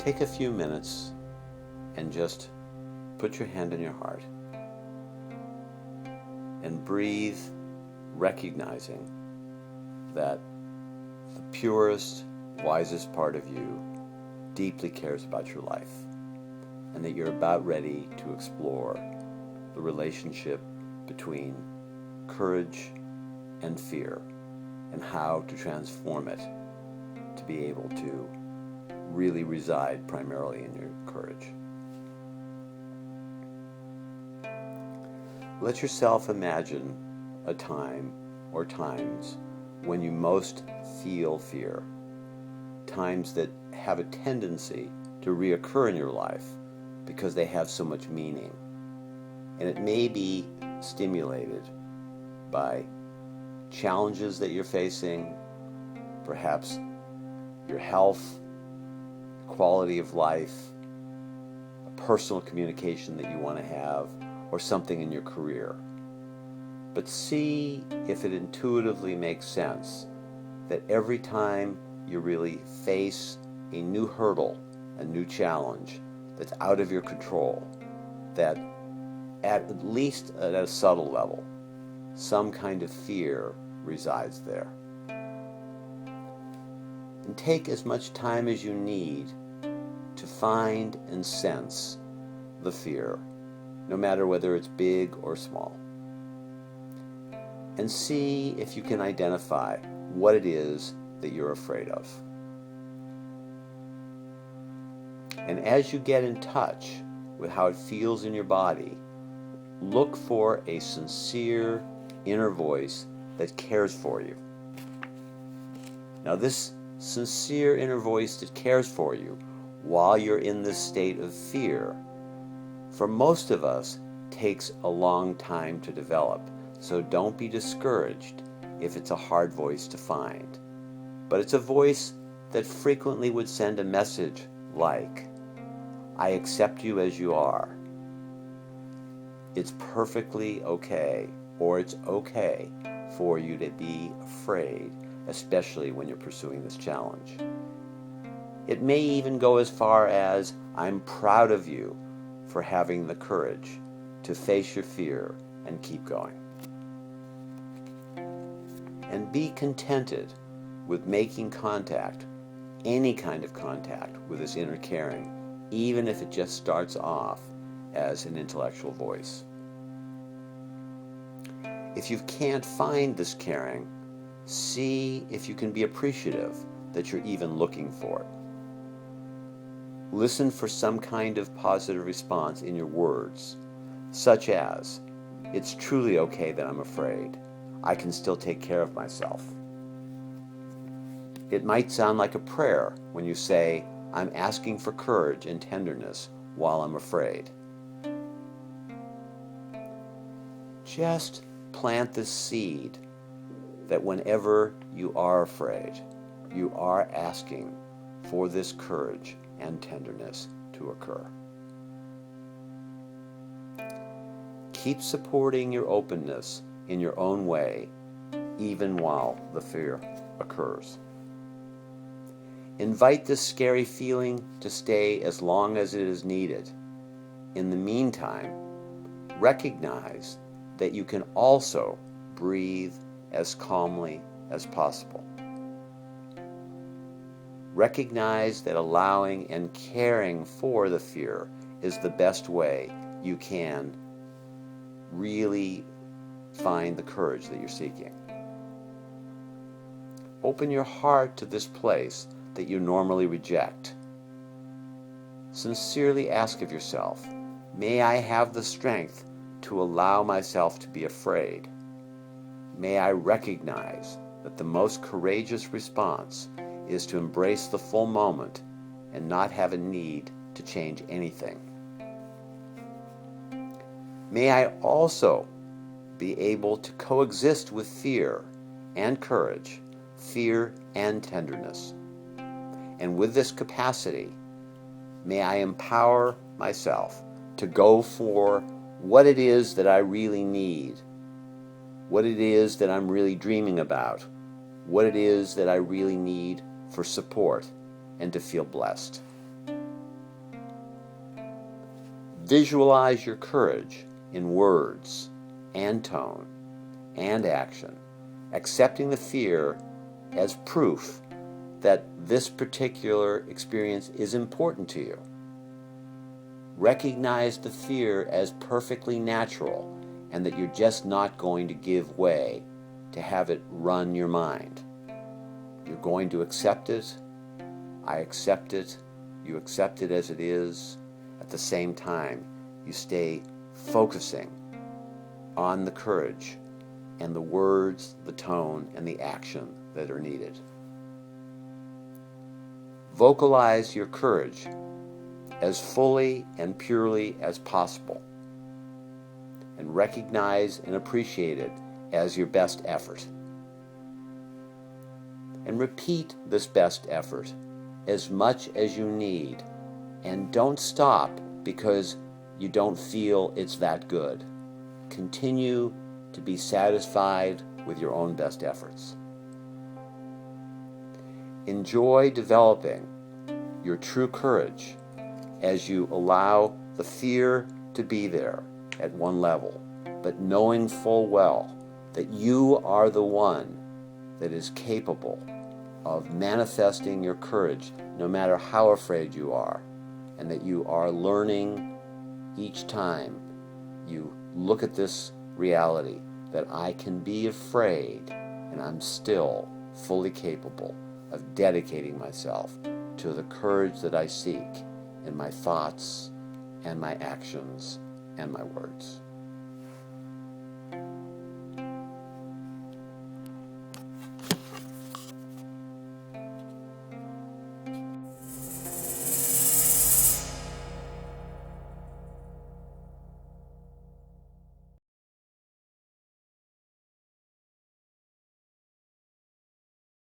take a few minutes and just put your hand on your heart and breathe, recognizing that the purest, wisest part of you deeply cares about your life, and that you're about ready to explore the relationship between courage and fear and how to transform it to be able to really reside primarily in your courage. Let yourself imagine a time or times when you most feel fear, times that have a tendency to reoccur in your life because they have so much meaning. And it may be stimulated by challenges that you're facing, perhaps your health, quality of life, a personal communication that you want to have, or something in your career. But see if it intuitively makes sense that every time you really face a new hurdle, a new challenge that's out of your control, that at least at a subtle level, some kind of fear resides there. And take as much time as you need to find and sense the fear, no matter whether it's big or small. And see if you can identify what it is that you're afraid of. And as you get in touch with how it feels in your body, look for a sincere inner voice that cares for you. Now, this sincere inner voice that cares for you while you're in this state of fear, for most of us, takes a long time to develop. So don't be discouraged if it's a hard voice to find. But it's a voice that frequently would send a message like, I accept you as you are. It's perfectly okay, or it's okay for you to be afraid, especially when you're pursuing this challenge. It may even go as far as, I'm proud of you for having the courage to face your fear and keep going. And be contented with making contact, any kind of contact, with this inner caring, even if it just starts off as an intellectual voice. If you can't find this caring, see if you can be appreciative that you're even looking for it. Listen for some kind of positive response in your words, such as, it's truly okay that I'm afraid. I can still take care of myself. It might sound like a prayer when you say, I'm asking for courage and tenderness while I'm afraid. Just plant this seed that whenever you are afraid, you are asking for this courage and tenderness to occur. Keep supporting your openness in your own way, even while the fear occurs. Invite this scary feeling to stay as long as it is needed. In the meantime, recognize that you can also breathe as calmly as possible. Recognize that allowing and caring for the fear is the best way you can really find the courage that you're seeking. Open your heart to this place that you normally reject. Sincerely ask of yourself, may I have the strength to allow myself to be afraid? May I recognize that the most courageous response is to embrace the full moment and not have a need to change anything. May I also be able to coexist with fear and courage, fear and tenderness. And with this capacity, may I empower myself to go for what it is that I really need, what it is that I'm really dreaming about, what it is that I really need for support and to feel blessed. Visualize your courage in words and tone and action, accepting the fear as proof that this particular experience is important to you. Recognize the fear as perfectly natural and that you're just not going to give way to have it run your mind. You're going to accept it. I accept it. You accept it as it is. At the same time, you stay focusing on the courage and the words, the tone, and the action that are needed. Vocalize your courage as fully and purely as possible, and recognize and appreciate it as your best effort. And repeat this best effort as much as you need, and don't stop because you don't feel it's that good. Continue to be satisfied with your own best efforts. Enjoy developing your true courage as you allow the fear to be there at one level, but knowing full well that you are the one that is capable of manifesting your courage no matter how afraid you are, and that you are learning each time you look at this reality that I can be afraid and I'm still fully capable of dedicating myself to the courage that I seek in my thoughts and my actions and my words.